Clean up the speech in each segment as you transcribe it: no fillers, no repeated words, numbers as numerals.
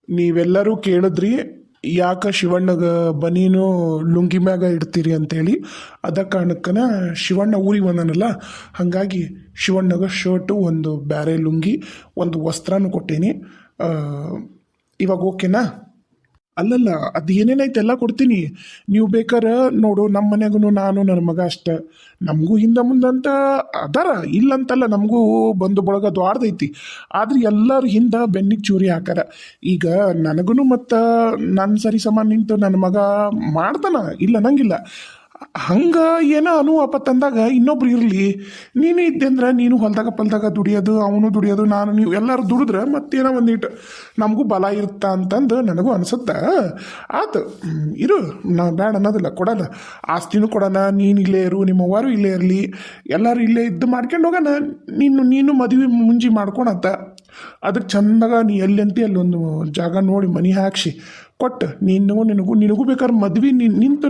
ನೀವೆಲ್ಲರೂ ಕೇಳಿದ್ರಿ ಯಾಕೆ ಶಿವಣ್ಣಗ ಬನೀನು ಲುಂಗಿ ಮ್ಯಾಗ ಇಡ್ತೀರಿ ಅಂತೇಳಿ. ಅದ ಕಾರಣಕ್ಕನ ಶಿವಣ್ಣ ಊರಿಗೆ ಬಂದನಲ್ಲ, ಹಾಗಾಗಿ ಶಿವಣ್ಣಗ ಶರ್ಟು, ಒಂದು ಬ್ಯಾರೆ ಲುಂಗಿ, ಒಂದು ವಸ್ತ್ರನೂ ಕೊಟ್ಟೀನಿ. ಆ, ಇವಾಗ ಓಕೆನಾ? ಅಲ್ಲಲ್ಲ, ಅದು ಏನೇನೈತೆ ಎಲ್ಲ ಕೊಡ್ತೀನಿ. ನೀವು ಬೇಕಾರ ನೋಡು, ನಮ್ಮ ಮನ್ಯಾಗೂ ನಾನು ನನ್ನ ಮಗ ಅಷ್ಟೆ. ನಮಗೂ ಹಿಂದೆ ಮುಂದಂತ ಅದಾರ, ಇಲ್ಲಂತಲ್ಲ, ನಮಗೂ ಬಂದು ಬಳಗ ದ್ವಾಡ್ದೈತಿ. ಆದ್ರೆ ಎಲ್ಲರೂ ಹಿಂದೆ ಬೆನ್ನಿಗೆ ಚೂರಿ ಹಾಕಾರ. ಈಗ ನನಗೂ ಮತ್ತು ನನ್ನ ಸರಿ ಸಮಾನ ನಿಂತು ನನ್ನ ಮಗ ಮಾಡ್ತಾನ, ಇಲ್ಲ ನಂಗಿಲ್ಲ. ಹಂಗ ಏನೋ ಅನುವಾಪತ್ತಂದಾಗ ಇನ್ನೊಬ್ರು ಇರಲಿ. ನೀನು ಇದ್ದೆ ಅಂದ್ರೆ ನೀನು ಹೊಲ್ದಾಗ ಪಲ್ದಾಗ ದುಡಿಯೋದು, ಅವನು ದುಡಿಯೋದು, ನಾನು ನೀವು ಎಲ್ಲರೂ ದುಡಿದ್ರೆ ಮತ್ತೇನೋ ಒಂದಿಟ್ಟು ನಮಗೂ ಬಲ ಇರುತ್ತಾ ಅಂತಂದು ನನಗೂ ಅನಿಸುತ್ತ. ಆತು, ಇರು, ನಾ ಬ್ಯಾಡ ಅನ್ನೋದಿಲ್ಲ, ಕೊಡೋಣ. ಆಸ್ತಿನೂ ಕೊಡೋಣ, ನೀನು ಇಲ್ಲೇ ಇರು, ನಿಮ್ಮವ್ವಾರು ಇಲ್ಲೇ ಇರಲಿ, ಎಲ್ಲರೂ ಇಲ್ಲೇ ಇದ್ದು ಮಾಡ್ಕೊಂಡು ಹೋಗೋಣ. ನೀನು ಮದುವೆ ಮುಂಜಿ ಮಾಡ್ಕೊಳತ್ತ. ಅದಕ್ಕೆ ಚಂದಾಗ ನೀ ಎಲ್ಲಂತಿ ಅಲ್ಲೊಂದು ಜಾಗ ನೋಡಿ ಮನೆ ಹಾಕ್ಸಿ ಕೊಟ್ಟು ನಿನಗೂ ಬೇಕಾದ್ರೆ ಮದ್ವೆ ನಿಂತು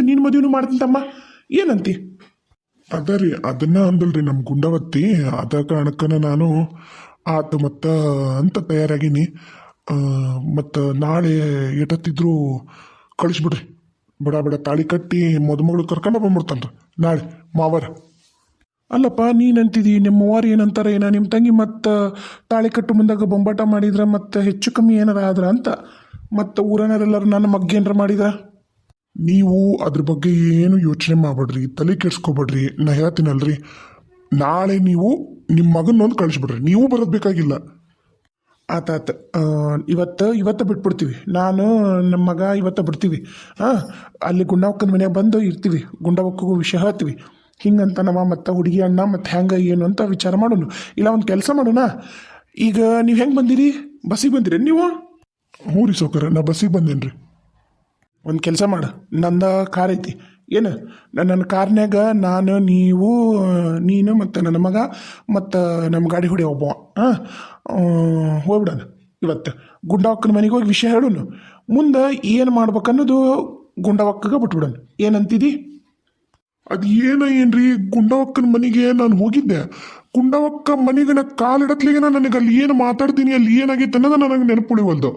ನೀನು ಮದುವೆನೂ ಮಾಡ್ತೀನಿ ತಮ್ಮ. ಏನಂತಿ? ಅದ ರೀ, ಅದನ್ನ ಅಂದಲ್ರಿ ನಮ್ಮ ಗುಂಡವತ್ತಿ. ಅದ ಕಾರಣಕ್ಕನ ನಾನು ಆತು ಅಂತ ತಯಾರಾಗೀನಿ. ಮತ್ತು ನಾಳೆ ಎಟತ್ತಿದ್ರು ಕಳಿಸ್ಬಿಡ್ರಿ. ಬಡ ತಾಳಿ ಕಟ್ಟಿ ಮದುಮಗಳು ಕರ್ಕೊಂಡು ಬಂದ್ಬಿಡ್ತಾನ್ರಿ ನಾಳೆ ಮಾವರ. ಅಲ್ಲಪ್ಪ, ನೀನಂತಿದಿ ನಿಮ್ಮವ್ವಾರು ಏನಂತಾರೆ ಏನ, ನಿಮ್ಮ ತಂಗಿ ಮತ್ತು ತಾಳಿ ಕಟ್ಟು ಮುಂದಾಗ ಬೊಂಬಾಟ ಮಾಡಿದ್ರೆ ಮತ್ತು ಹೆಚ್ಚು ಕಮ್ಮಿ ಏನಾರ ಆದ್ರ ಅಂತ, ಮತ್ತು ಊರನರೆಲ್ಲರೂ ನನ್ನ ಮಗ್ಗ ಏನಾರ ಮಾಡಿದ್ರ? ನೀವು ಅದ್ರ ಬಗ್ಗೆ ಏನು ಯೋಚನೆ ಮಾಡಬೇಡ್ರಿ, ತಲೆ ಕೆಡ್ಸ್ಕೊಬೇಡ್ರಿ. ನಾ ಹೇಳ್ತೀನಲ್ರಿ, ನಾಳೆ ನೀವು ನಿಮ್ಮ ಮಗನೊಂದು ಕಳಿಸ್ಬಿಡ್ರಿ, ನೀವು ಬರೋದು ಬೇಕಾಗಿಲ್ಲ. ಆತಾತ, ಇವತ್ತು ಬಿಟ್ಬಿಡ್ತೀವಿ. ನಾನು ನಮ್ಮ ಮಗ ಇವತ್ತು ಬಿಡ್ತೀವಿ. ಹಾಂ, ಅಲ್ಲಿ ಗುಂಡವಕ್ಕನ ಮನೆಯಾಗ ಬಂದು ಇರ್ತೀವಿ, ಗುಂಡವಕ್ಕಗೂ ವಿಷಯ ಹೇಳ್ತೀವಿ. ಹಿಂಗಂತ ನಮ್ಮ ಮತ್ತು ಹುಡುಗಿ ಅಣ್ಣ ಮತ್ತು ಹೆಂಗೆ ಏನು ಅಂತ ವಿಚಾರ ಮಾಡೋಣ. ಇಲ್ಲ ಒಂದು ಕೆಲಸ ಮಾಡೋಣ. ಈಗ ನೀವು ಹೆಂಗೆ ಬಂದಿರಿ? ಬಸ್ಸಿಗೆ ಬಂದಿರಿ ನೀವು? ಹ್ಞೂ ರೀ ಸೌಕರ್ಯ, ನಾ ಬಸ್ಸಿಗೆ ಬಂದೇನಿ ರೀ. ಒಂದು ಕೆಲಸ ಮಾಡು, ನಂದ ಕಾರ್ ಐತಿ ಏನು, ನನ್ನ ಕಾರ್ನ್ಯಾಗ ನಾನು, ನೀನು ಮತ್ತು ನನ್ನ ಮಗ ಮತ್ತು ನಮ್ಮ ಗಾಡಿ ಹೊಡಿ ಒಬ್ಬ. ಹಾಂ, ಹೋಗ್ಬಿಡೋಣ. ಇವತ್ತು ಗುಂಡವಕ್ಕನ ಮನೆಗೆ ಹೋಗಿ ವಿಷಯ ಹೇಳೋನು. ಮುಂದೆ ಏನು ಮಾಡ್ಬೇಕನ್ನೋದು ಗುಂಡವಕ್ಕಗೆ ಬಿಟ್ಬಿಡೋಣ. ಏನಂತಿದಿ? ಅದು ಏನ್ರಿ, ಗುಂಡವಕ್ಕನ ಮನೆಗೆ ನಾನು ಹೋಗಿದ್ದೆ. ಗುಂಡವಕ್ಕ ಮನೆಗೆ ನಾ ಕಾಲಿಡತ್ಲಿಗೆ ನನಗೆ ಅಲ್ಲಿ ಏನು ಮಾತಾಡ್ತೀನಿ, ಅಲ್ಲಿ ಏನಾಗೈತೆ ಅನ್ನೋದು ನನಗೆ ನೆನಪುಳಿವಲ್ದು.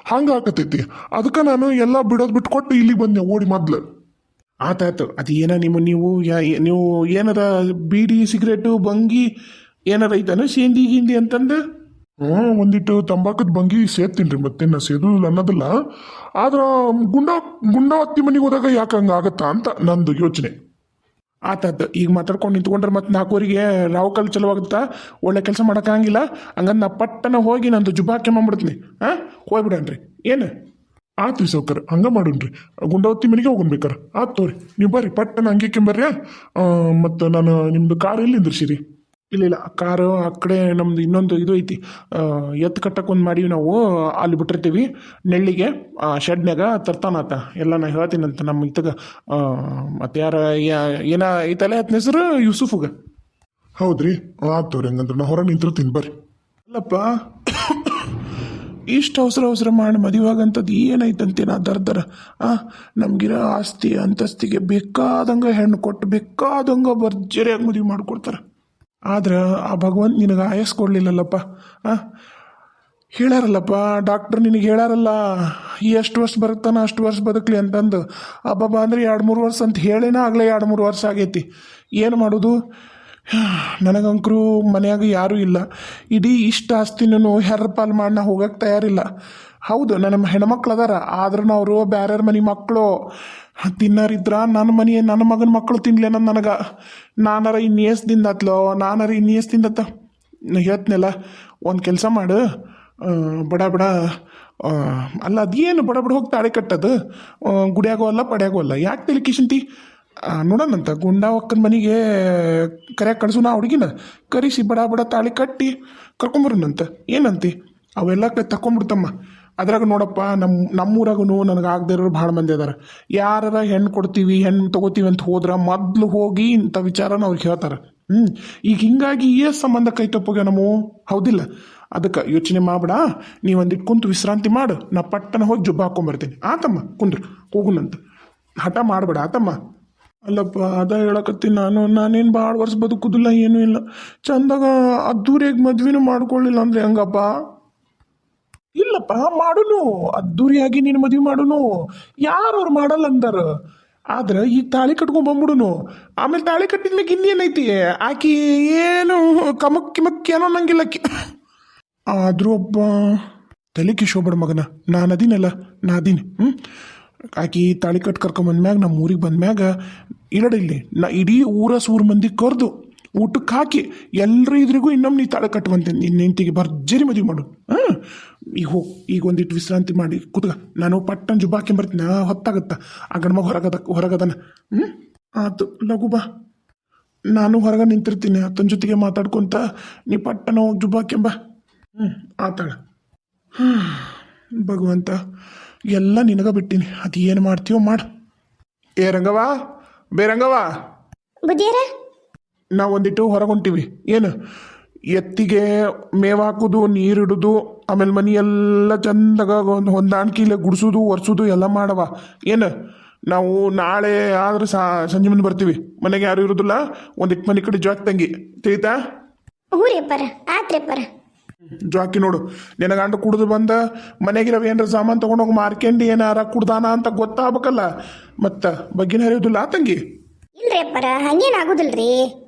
ಹಂಗೆ ಆಕತೈತಿ. ಅದಕ್ಕೆ ನಾನು ಎಲ್ಲ ಬಿಡೋದು ಬಿಟ್ಕೊಟ್ಟು ಇಲ್ಲಿಗೆ ಬಂದೆ ಓಡಿ ಮೊದ್ಲು. ಆತಾಯ್ತು, ಅದು ಏನ ನೀವು ಏನಾರ ಬೀಡಿ ಸಿಗರೇಟು ಬಂಗಿ ಏನಾರ ಐತಾನ ಸೇಂದಿ ಗಿಂದಿ ಅಂತಂದು? ಒಂದಿಟ್ಟು ತಂಬಾಕದ ಬಂಗಿ ಸೇರ್ತೀನಿ ರೀ, ಮತ್ತೆ ನಾ ಸೇದುದಿಲ್ಲ ಅನ್ನೋದಿಲ್ಲ. ಆದ್ರೆ ಗುಂಡವತ್ತಿ ಮನೆಗೆ ಹೋದಾಗ ಯಾಕೆ ಹಂಗೆ ಆಗತ್ತಾ ಅಂತ ನಂದು ಯೋಚನೆ. ಆತಾಯ್ತು, ಈಗ ಮಾತಾಡ್ಕೊಂಡು ನಿಂತ್ಕೊಂಡ್ರೆ ಮತ್ತೆ 4 ರಾವು ಕಲ್ ಚಲೋವಾಗುತ್ತಾ, ಒಳ್ಳೆ ಕೆಲಸ ಮಾಡೋಕ್ಕಾಗಿಲ್ಲ. ಹಂಗಂದು ನಾ ಪಟ್ಟನ ಹೋಗಿ ನಂದು ಜುಬಾಕೆ ಮಾಡ್ಬಿಡ್ತೀನಿ. ಹಾಂ, ಹೋಗ್ಬಿಡನ್ರಿ ಏನು? ಆತು ರೀ ಸೌಕರ್, ಹಂಗೆ ಮಾಡೋಣ್ರಿ. ಗುಂಡವತ್ತಿ ಮನೆಗೆ ಹೋಗೋಣ ಬೇಕಾರೆ. ಆತು ತೋರಿ, ನೀವು ಬರ್ರಿ ಪಟ್ಟನ ಹಂಗೆ ಬರ್ರಿ. ಮತ್ತು ನಾನು ನಿಮ್ಮದು ಕಾರ್ ಎಲ್ಲಿ ನಿಂದ್ರಿಸಿರಿ? ಇಲ್ಲ, ಕಾರು ಆ ಕಡೆ ನಮ್ದು ಇನ್ನೊಂದು ಇದು ಐತಿ, ಎತ್ತು ಕಟ್ಟಕ್ಕೆ ಒಂದು ಮಾಡೀವಿ ನಾವು, ಅಲ್ಲಿ ಬಿಟ್ಟಿರ್ತೀವಿ ನೆಳ್ಳಿಗೆ, ಶೆಡ್ನ್ಯಾಗ ತರ್ತಾನಾತ ಎಲ್ಲ. ನಾ ಹೇಳ್ತೀನಂತ ನಮ್ಮ ಇತ್ತಗ. ಮತ್ತು ಏನ ಐತಲ್ಲ ಅತ್ನ ಹೆಸರು ಯೂಸುಫುಗ. ಹೌದ್ರಿ, ಆತು ತೋರಿ, ಹಂಗಂದ್ರೆ ನಾ ಹೊರಗೆ ನಿಂತಿರ್ತೀನಿ ಬರ್ರಿ. ಅಲ್ಲಪ್ಪ, ಇಷ್ಟು ಅವಸರ ಮಾಡಿ ಮದುವೆಗಂಥದ್ದು ಏನೈತಂತೇನ ದರ್ದರ. ನಮಗಿರೋ ಆಸ್ತಿ ಅಂತಸ್ತಿಗೆ ಬೇಕಾದಂಗೆ ಹೆಣ್ಣು ಕೊಟ್ಟು ಬೇಕಾದಂಗೆ ಭರ್ಜರಿಯಾಗಿ ಮದುವೆ ಮಾಡಿಕೊಡ್ತಾರೆ. ಆದ್ರೆ ಆ ಭಗವಂತ ನಿನಗೆ ಆಯಸ್ ಕೊಡಲಿಲ್ಲಲ್ಲಪ್ಪ. ಹೇಳಾರಲ್ಲಪ್ಪ ಡಾಕ್ಟ್ರ್, ನಿನಗೆ ಹೇಳಾರಲ್ಲ ಎಷ್ಟು ವರ್ಷ ಬರುತ್ತಾನ ಅಷ್ಟು ವರ್ಷ ಬದುಕಲಿ ಅಂತಂದು. ಅಬ್ಬಬ್ಬ ಅಂದರೆ 2-3 ವರ್ಷ ಅಂತ ಹೇಳೇನ ಆಗಲೇ 2-3 ವರ್ಷ ಆಗೈತಿ. ಏನು ಮಾಡೋದು? ನನಗಂಕರು ಮನೆಯಾಗ ಯಾರೂ ಇಲ್ಲ. ಇಡೀ ಇಷ್ಟ ಆಸ್ತಿನೂ ಹೆರ್ಪಾಲ್ ಮಾಡಿ ನಾ ಹೋಗಕ್ಕೆ ತಯಾರಿಲ್ಲ. ಹೌದು, ನನ್ನ ಹೆಣ್ಮಕ್ಳು ಅದಾರ, ಆದ್ರೂ ಅವರು ಬೇರೆಯವ್ರ ಮನೆ ಮಕ್ಕಳು ತಿನ್ನೋರಿದ್ರ ನನ್ನ ಮಗನ ಮಕ್ಕಳು ತಿನ್ಲೇನ ನನಗೆ. ನಾನಾರ ಇನ್ನೇಸ್ದಿಂದ ಹತ್ಲೋ, ಹೇಳ್ತೀನಲ್ಲ. ಒಂದು ಕೆಲಸ ಮಾಡು, ಬಡ ಅಲ್ಲ, ಅದೇನು ಬಡ ಹೋಗಿ ತಾಳಿ ಕಟ್ಟದು, ಗುಡಿಯಾಗೋ ಅಲ್ಲ ಪಡ್ಯಾಗೋ ಅಲ್ಲ, ಯಾಕೆ ತಲೆ ಕಿಶಂತಿ? ನೋಡೋಣಂತ ಗುಂಡವಕ್ಕನ ಮನೆಗೆ ಕರೆಯಾಗಿ ಕಳಿಸು, ನಾ ಹುಡುಗಿನ ಕರೆಸಿ ಬಡ ತಾಳಿ ಕಟ್ಟಿ ಕರ್ಕೊಂಬರೋಣಂತ. ಏನಂತಿ? ಅವೆಲ್ಲ ತಕೊಂಬಿಡ್ತಮ್ಮ. ಅದ್ರಾಗ ನೋಡಪ್ಪ, ನಮ್ಮೂರಾಗೂ ನನಗೆ ಆಗದೆ ಇರೋರು ಭಾಳ ಮಂದಿ ಅದಾರ. ಯಾರ ಹೆಣ್ಣು ಕೊಡ್ತೀವಿ, ಹೆಣ್ಣು ತೊಗೋತೀವಿ ಅಂತ ಹೋದ್ರೆ ಮೊದಲು ಹೋಗಿ ಇಂಥ ವಿಚಾರನ ಅವ್ರಿಗೆ ಹೇಳ್ತಾರೆ. ಈಗ ಹಿಂಗಾಗಿ ಸಂಬಂಧ ಕೈ ತಪ್ಪೋಗ್ಯ ನಮ್ಮ, ಹೌದಿಲ್ಲ? ಅದಕ್ಕೆ ಯೋಚನೆ ಮಾಡಬೇಡ. ನೀವು ಒಂದಿಟ್ಟು ಕುಂತು ವಿಶ್ರಾಂತಿ ಮಾಡು, ನಾ ಪಟ್ಟನ ಹೋಗಿ ಜುಬ್ಬ ಹಾಕ್ಕೊಂಬರ್ತೀನಿ. ಆತಮ್ಮ, ಕುಂದ್ರು ಹೋಗುನಂತ. ಹಠ ಮಾಡಬೇಡ ಆತಮ್ಮ. ಅಲ್ಲಪ್ಪ, ಅದ ಹೇಳಕತ್ತೀನಿ ನಾನೇನು ಭಾಳ ವರ್ಷ ಬದುಕುದಿಲ್ಲ, ಏನೂ ಇಲ್ಲ. ಚಂದಾಗ ಅದ್ದೂರಿಯಾಗಿ ಮದ್ವೆನೂ ಮಾಡ್ಕೊಳ್ಳಿಲ್ಲ ಅಂದರೆ ಹೆಂಗಪ್ಪ? ಇಲ್ಲಪ್ಪ ಮಾಡುನು ಅದ್ದೂರಿಯಾಗಿ ನೀನು ಮದುವೆ ಮಾಡುನು ಯಾರು ಅವ್ರು ಮಾಡಲ್ಲ ಅಂದಾರ ಆದ್ರೆ ಈಗ ತಾಳಿ ಕಟ್ಕೊಂಡ್ ಬಂದ್ಬಿಡುನು ಆಮೇಲೆ ತಾಳಿ ಕಟ್ಟಿದ್ಮೇಲೆ ಇನ್ನೇನೈತಿ ಆಕಿ ಏನು ಕಮಕ್ ಕಿಮಕ್ ಏನೋ ಅನ್ನಂಗಿಲ್ಲ ಆಕಿ ಆದ್ರೂ ಒಬ್ಬ ತಲೆ ಕಿಶೋಬೇಡ ಮಗನ ನಾನು ಅದೀನಲ್ಲ ನಾ ಅದೀನಿ ಆಕಿ ತಾಳಿ ಕಟ್ ಕರ್ಕೊಂಬಂದ್ಮ್ಯಾಗ ನಮ್ಮ ಊರಿಗೆ ಬಂದ್ಮ್ಯಾಗ ಇಲ್ಲಡಿಲ್ಲಿ ನಾ ಇಡೀ ಸೂರು ಮಂದಿ ಕರೆದು ಊಟಕ್ಕೆ ಹಾಕಿ ಎಲ್ಲರೂ ಇದ್ರಿಗೂ ಇನ್ನೊಮ್ಮೆ ನೀ ತಾಳಿ ಕಟ್ಟುವಂತೇನೆ ನಿನ್ನ ಹೆಂಡತಿಗೆ ಭರ್ಜರಿ ಮದುವೆ ಮಾಡು ಈಗ ಹೋಗಿ ಈಗ ಒಂದಿಟ್ಟು ವಿಶ್ರಾಂತಿ ಮಾಡಿ ಕೂತ್ಗ ನಾನು ಪಟ್ಟನ್ ಜುಬ್ಬ ಹಾಕೊಂಬರ್ತೀನಿ ಹೊತ್ತಾಗತ್ತ ಆ ಗಂಡ್ಮಗ ಹೊರಗದನ ಆತು ಲಘು ಬಾ ನಾನು ಹೊರಗೆ ನಿಂತಿರ್ತೀನಿ ಆತನ ಜೊತೆಗೆ ಮಾತಾಡ್ಕೊಂತ ನೀ ಪಟ್ಟನ ಹೋಗಿ ಜುಬ್ಬ ಹಾಕ್ಯಂಬ ಆತಾಳ ಭಗವಂತ ಎಲ್ಲ ನಿನಗ ಬಿಟ್ಟಿನಿ ಅದು ಏನು ಮಾಡ್ತೀವೋ ಮಾಡು ಏ ರಂಗವಾ ಬೇರಂಗವಾ ಬುದ್ಧಿಯರ ನಾವು ಒಂದಿಟ್ಟು ಹೊರಗೊಂತೀವಿ ಏನು ಎತ್ತಿಗೆ ಮೇವು ಹಾಕೋದು ನೀರಿಡೋದು ಆಮೇಲೆ ಮನೆ ಎಲ್ಲ ಚಂದಾಗ ಒಂದು ಹೊಂದಾಣಿಕೆಲೆ ಗುಡಿಸೋದು ಒರೆಸೋದು ಎಲ್ಲ ಮಾಡವ ಏನು ನಾವು ನಾಳೆ ಆದ್ರೆ ಸಂಜೆ ಮುಂದೆ ಬರ್ತೀವಿ ಮನೆಗೆ ಯಾರು ಇರೋದಿಲ್ಲ ಒಂದಿಟ್ಟು ಮನೆ ಕಡೆ ಜಾಕ್ ತಂಗಿ ತಿಳಿತಾ ಹೂರಿಯಪ್ಪರ ಆತ್ರಿಯಪ್ಪರ ಜಾಕಿ ನೋಡು ನಿನ್ನ ಗಂಡ ಕುಡಿದು ಬಂದ ಮನೆಗಿರೋ ಏನಾರ ಸಾಮಾನು ತೊಗೊಂಡೋಗಿ ಮಾರ್ಕೆಂಡು ಏನಾರ ಕುಡ್ದಾನ ಅಂತ ಗೊತ್ತಾಗಬೇಕಲ್ಲ ಮತ್ತು ಬಗ್ಗಿನ ಹರಿಯೋದಿಲ್ಲ ತಂಗಿ ಇಲ್ರಿ ಅಪ್ಪರ ಹಂಗೇನಾಗುದಿಲ್ರಿ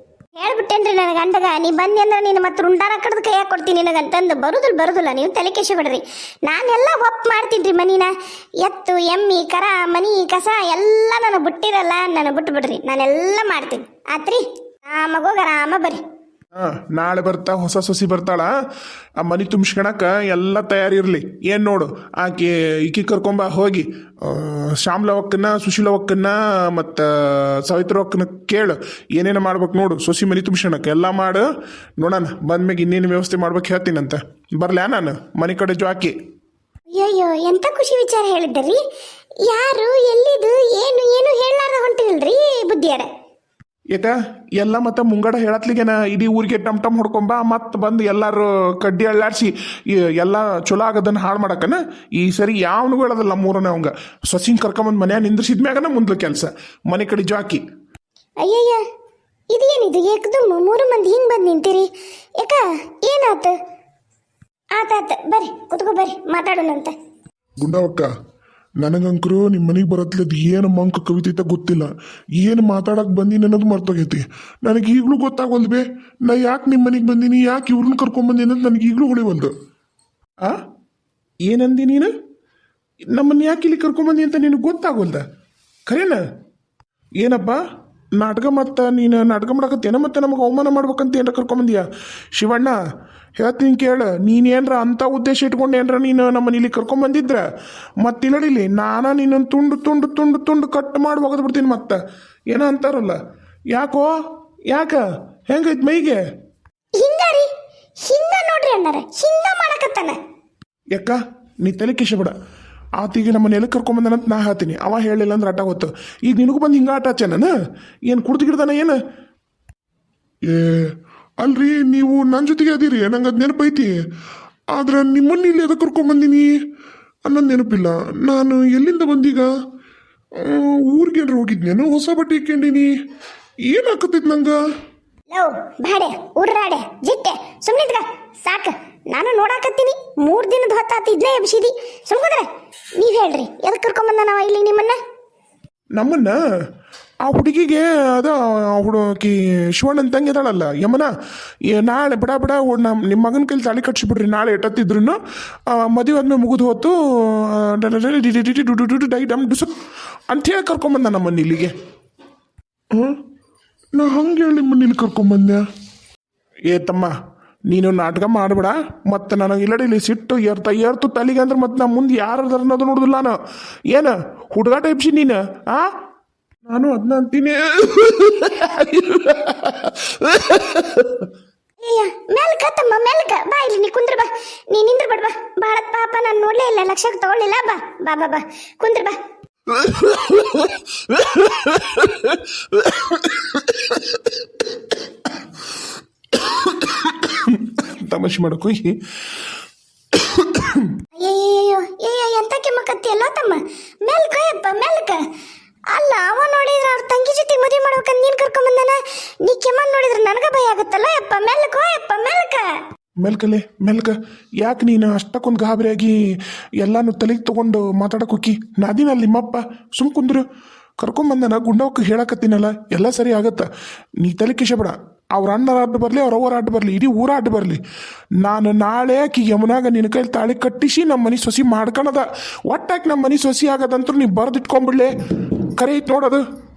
ಹೇಳ್ಬಿಟ್ಟೇನ್ರಿ ನನ್ನ ಗಂಡಗ ನೀ ಬಂದಿ ಅಂದ್ರೆ ನೀನು ಮತ್ತೆ ರುಂಡಾರ ಕಡ್ದು ಕೈಯಾಗ ಕೊಡ್ತೀನಿ ನಿನಗಂತಂದು ಬರುದಿಲ್ಲ ನೀವು ತಲೆ ಕೆಶಬೇಡ್ರಿ ನಾನೆಲ್ಲ ಒಪ್ಪು ಮಾಡ್ತೀನಿ ಮನಿನ ಎತ್ತು ಎಮ್ಮಿ ಕರ ಮನಿ ಕಸ ಎಲ್ಲ ನನಗೆ ಬಿಟ್ಟಿರಲ್ಲ ನನಗೆ ಬಿಟ್ಟು ಬಿಡ್ರಿ ನಾನೆಲ್ಲ ಮಾಡ್ತೀನಿ ಆತ್ರಿ ಆ ಮಗೋಗ ಆರಾಮ ಬರ್ರಿ ನಾಳೆ ಬರ್ತಾ ಹೊಸ ಸೊಸಿ ಬರ್ತಾಳ ಆ ಮನೆ ತುಂಬಿಸ್ಕೊಳಕ ಎಲ್ಲ ತಯಾರಿರಲಿ ಏನು ನೋಡು ಆಕೆ ಈಕಿ ಕರ್ಕೊಂಬ ಹೋಗಿ ಶ್ಯಾಮ್ಲವಕ್ಕನ್ನ ಸುಶೀಲವಕ್ಕನ್ನ ಮತ್ತು ಸಾವಿತ್ರವಕ್ಕನ್ನ ಕೇಳು ಏನೇನು ಮಾಡ್ಬೇಕು ನೋಡು ಸೊಸಿ ಮನೆ ತುಂಬಿಸ್ಕೊಳಕ್ಕೆ ಎಲ್ಲ ಮಾಡು ನೋಡೋಣ ಬಂದ್ಮ್ಯಾಗ ಇನ್ನೇನು ವ್ಯವಸ್ಥೆ ಮಾಡ್ಬೇಕು ಹೇಳ್ತೀನಂತ ಬರ್ಲ್ಯಾ ನಾನು ಮನೆ ಕಡೆ ಜಾಕಿ ಅಯ್ಯೋ ಎಂತ ಖುಷಿ ವಿಚಾರ ಹೇಳಿದ್ದರಿ ಯಾರು ಎಲ್ಲಿದು ಏನು ಏನು ಹೇಳಲಾರ್ದ ಹೊಂಟಿರಲ್ರಿ ಬುದ್ಧಿಯಾರ ಯಾಕ ಎಲ್ಲ ಮತ್ತೆ ಮುಂಗಡ ಹೇಳತ್ಲಿಗೆನ ಇಡೀ ಊರಿಗೆ ಟಮ್ ಹೊಡ್ಕೊಂಬ ಮತ್ತೆ ಬಂದು ಎಲ್ಲಾರು ಕಡ್ಡಿ ಅಳ್ಳಾಡ್ಸಿ ಎಲ್ಲ ಚಲೋ ಆಗೋದನ್ನ ಹಾಳು ಮಾಡಕ್ಕನ ಈ ಸರಿ ಯಾವನು ಹೇಳೋದಲ್ಲ ಮೂರನೇ ಅವಂಗ ಸೊಸಿನ್ ಕರ್ಕೊಂಬಂದು ಮನ್ಯಾಗ ನಿಂದ್ರಿಸಿದ್ಮ್ಯಾಗನ ಮುಂದ್ಲ ಕೆಲಸ ಮನೆ ಕಡೆ ಜಾಕಿ ಅಯ್ಯಯ್ಯ ಇದೇನಿದು ಏಕದಮ್ ಮೂರು ಮಂದಿ ಹಿಂಗ್ ಬಂದು ನಿಂತೀರಿ ಯಾಕ ಏನಾತ ಆತಾತ ಬರ್ರಿ ಕುತ್ಕೋ ಬರ್ರಿ ಮಾತಾಡೋಣಂತ ಗುಂಡವಕ್ಕ ನನಗಂಕರು ನಿಮ್ಮ ಮನೆಗೆ ಬರತ್ಲದ ಏನು ಮಂಕ ಕವಿತೆ ಗೊತ್ತಿಲ್ಲ ಏನು ಮಾತಾಡಕ್ಕೆ ಬಂದೀನಿ ಅನ್ನೋದು ಮರ್ತೋಗೈತಿ ನನಗೆ ಈಗಲೂ ಗೊತ್ತಾಗಲ್ವೇ ನಾ ಯಾಕೆ ನಿಮ್ಮ ಮನೆಗೆ ಬಂದೀನಿ ಯಾಕೆ ಇವ್ರನ್ನ ಕರ್ಕೊಂಬಂದೀನಿ ಅನ್ನೋದು ನನಗೆ ಈಗಲೂ ಹೊಳಿವಲ್ದು ಆ ಏನಂದಿ ನೀನು ನಮ್ಮನ್ನು ಯಾಕೆ ಇಲ್ಲಿ ಕರ್ಕೊಂಬಂದಿ ಅಂತ ನಿನಗೆ ಗೊತ್ತಾಗೋಲ್ದ ಖರೇನ ಏನಪ್ಪ ನಾಟಕ ಮತ್ತು ನೀನು ನಾಟಕ ಮಾಡಕತ್ತೇನ ಮತ್ತು ನಮಗೆ ಅವಮಾನ ಮಾಡ್ಬೇಕಂತ ಏನಾರ ಕರ್ಕೊಂಬಂದಿಯಾ ಶಿವಣ್ಣ ಹೇಳ್ತೀನಿ ಕೇಳು ನೀನೇನ್ರ ಅಂಥ ಉದ್ದೇಶ ಇಟ್ಕೊಂಡು ಏನ್ರ ನೀನು ನಮ್ಮನ್ನ ಇಲ್ಲಿ ಕರ್ಕೊಂಬಂದಿದ್ರ ಮತ್ತೆ ಇಲ್ಲಡಿಲಿ ನಾನು ನೀನನ್ನು ತುಂಡು ತುಂಡು ತುಂಡು ತುಂಡು ಕಟ್ ಮಾಡಿ ಒಗೆದು ಬಿಡ್ತೀನಿ ಮತ್ತೆ ಏನೋ ಅಂತಾರಲ್ಲ ಯಾಕೋ ಯಾಕ ಹೆಂಗೈತೆ ಮೈಗೆ ಹಿಂಗಾರಿ ಹಿಂಗ ನೋಡ್ರಿ ಅಣ್ಣಾರ ಹಿಂಗ ಮಾಡಕತ್ತಾನ ಯಾಕ ನೀ ತಲೆ ಕಿಶಬೇಡ ಆತಿಗೆ ನಮ್ಮನ್ನ ಎಲ್ಲಿ ಕರ್ಕೊಂಬಂದನಂತ ನಾ ಹೇಳ್ತೀನಿ ಅವ ಹೇಳಿಲ್ಲ ಅಂದ್ರೆ ಆಟ ಗೊತ್ತು ಈಗ ನಿನಗೂ ಬಂದು ಹಿಂಗ ಆಟ ಹಚ್ಚ ನಾನು ಏನು ಕುಡ್ದು ಗಿಡ್ದಾನ ಏನು ಏ ಅಲ್ರಿ ನೀವು ನನ್ನ ಜೊತೆಗೆ ಅದೀರಿ ನಂಗೆ ಅದು ನೆನಪೈತಿ ಆದ್ರೆ ನಿಮ್ಮನ್ನ ಇಲ್ಲಿ ಎದಕ್ಕೆ ಕರ್ಕೊಂಬಂದೀನಿ ಅನ್ನೋದು ನೆನಪಿಲ್ಲ ನಾನು ಎಲ್ಲಿಂದ ಬಂದೀಗ ಊರಿಗೇನ್ರ ಹೋಗಿದ್ನೇನು ಹೊಸ ಬಟ್ಟೆ ಇಕ್ಕೊಂಡಿನಿ ಏನಾಕತ್ತೈತಿ ನಂಗೆ ಲವ್ ಬಾಡೆ ಉರ್ರಾಡೆ ಜಿಟ್ಟೆ ಸುಮ್ಮನಿದ್ಗ ಸಾಕು ನಾನು ನೋಡಾಕತ್ತೀನಿ 3 ದಿನದ ಹೊತ್ತಾತ ಇದ್ನೇ ಎಬ್ಸಿದಿ ಸುಮ್ಕುದ್ರೆ ನೀವ್ ಹೇಳ್ರಿ ಎದಕ್ಕೆ ಕರ್ಕೊಂಬಂದ ನಾವು ಇಲ್ಲಿ ನಿಮ್ಮನ್ನ ನಮ್ಮನ್ನ ಆ ಹುಡುಗಿಗೆ ಅದ ಹುಡುಗಿ ಶಿವಣ್ಣನ ತಂಗಿ ಇದಾಳಲ್ಲ ಯಮನ ನಾಳೆ ಬಿಡ ನಿಮ್ಮ ಮಗನ ಕೈಲಿ ತಾಳಿ ಕಟ್ಸಿಬಿಡ್ರಿ ನಾಳೆ ಎಟ್ಟತ್ತಿದ್ರು ಮದುವೆ ಆದ್ಮೇಲೆ ಮುಗಿದು ಹೊತ್ತು ಡೈ ಡಮ್ ಡುಸಕ್ ಅಂಥೇಳಿ ಕರ್ಕೊಂಬಂದ ನಮ್ಮನ್ನ ಇಲ್ಲಿಗೆ ನಾ ಹಂಗೆ ಹೇಳಿ ನಿಮ್ಮನ್ನ ಇಲ್ಲಿ ಕರ್ಕೊಂಬಂದೆ ಏ ತಮ್ಮ ನೀನು ನಾಟಕ ಮಾಡಬೇಡ ಮತ್ತು ನನಗೆ ಇಲ್ಲಡಿಲಿ ಸಿಟ್ಟು ಏರ್ತು ತಲೆಗೆ ಅಂದ್ರೆ ಮತ್ತೆ ನಾ ಮುಂದೆ ಯಾರು ಅನ್ನೋದು ನೋಡುದಿಲ್ಲ ನಾನು ಏನು ಹುಡುಗಾಟ ಎಬ್ಸಿ ನೀನು ನಾನು ಅದನ್ನ ಅಂತೀನಿ ಅಯ್ಯ ಮೆಲ್ಕ ತಮ್ಮ ಮೆಲ್ಕ ಬಾ ಇಲ್ಲಿ ನೀ ಕುಂದ್ರ ಬಾ ನೀ ನಿಂದ್ರ ಬಡ ಬಾ ಭಾರತ್ ಪಾಪ ನಾನು ನೋಡ್ಲೇ ಇಲ್ಲ ಲಕ್ಷಕ್ಕೆ ತಗೊಳ್ಳಿಲ್ಲ ಬಾ ಬಾ ಬಾ ಬಾ ಕುಂದ್ರ ಬಾ ತಮಾಷೆ ಮಾಡಕ್ಕೂ ಅಯ್ಯಯ್ಯೋ ಎಂತ ಕೆಮ್ಮಕತ್ತಿ ಅಲ್ಲ ತಮ್ಮ ಮೆಲ್ಕ ಯಪ್ಪ ಮೆಲ್ಕ ಅಲ್ಲ ಅವ ನೋಡಿದ್ರ ಅವ್ರ ತಂಗಿ ಜೊತೆ ಮದುವೆ ಮಾಡ್ಬೇಕಂತ ನೀನ್ ಕರ್ಕೊಂಡ್ ಬಂದಾನ ನೀ ಕೆಮ್ಮನ್ ನೋಡಿದ್ರ ನನಗ ಭಯ ಆಗುತ್ತಲ್ಲ ಯಪ್ಪ ಮೆಲ್ಕ ಮೆಲ್ಕಲೆ ಮೆಲ್ಕ ಯಾಕೆ ನೀನು ಅಷ್ಟಕ್ಕೊಂದು ಗಾಬರಿಯಾಗಿ ಎಲ್ಲಾನು ತಲೆಗೆ ತೊಗೊಂಡು ಮಾತಾಡಕ್ಕೆ ಹೋಗಿ ನಾದಿನಲ್ಲಿ ನಿಮ್ಮಪ್ಪ ಸುಮ್ ಕುಂದ್ರು ಕರ್ಕೊಂಬಂದನ ಗುಂಡವಕ್ಕೆ ಹೇಳಕತ್ತೀನಲ್ಲ ಎಲ್ಲ ಸರಿ ಆಗತ್ತ. ನೀ ತಲೆ ಕಿಶಬೇಡ. ಅವ್ರ ಅಣ್ಣರ ಅಡ್ಡ ಬರಲಿ ಅವ್ರ ಅವ್ವರ ಅಡ್ಡ ಬರಲಿ ಇಡೀ ಊರ ಅಡ್ಡ ಬರಲಿ, ನಾನು ನಾಳೆ ಆಕಿ ಯಮುನಾಗ ನಿನ್ನ ಕೈಲಿ ತಾಳಿ ಕಟ್ಟಿಸಿ ನಮ್ಮ ಮನೆ ಸೊಸಿ ಮಾಡ್ಕೊಳದ. ಒಟ್ಟಾಕಿ ನಮ್ಮ ಮನೆ ಸೊಸಿ ಆಗದಂತೂ ನೀವು ಬರೆದಿಟ್ಕೊಂಬಿಡ್ಲೆ. ಕರೆ ಐತೆ ನೋಡೋದು.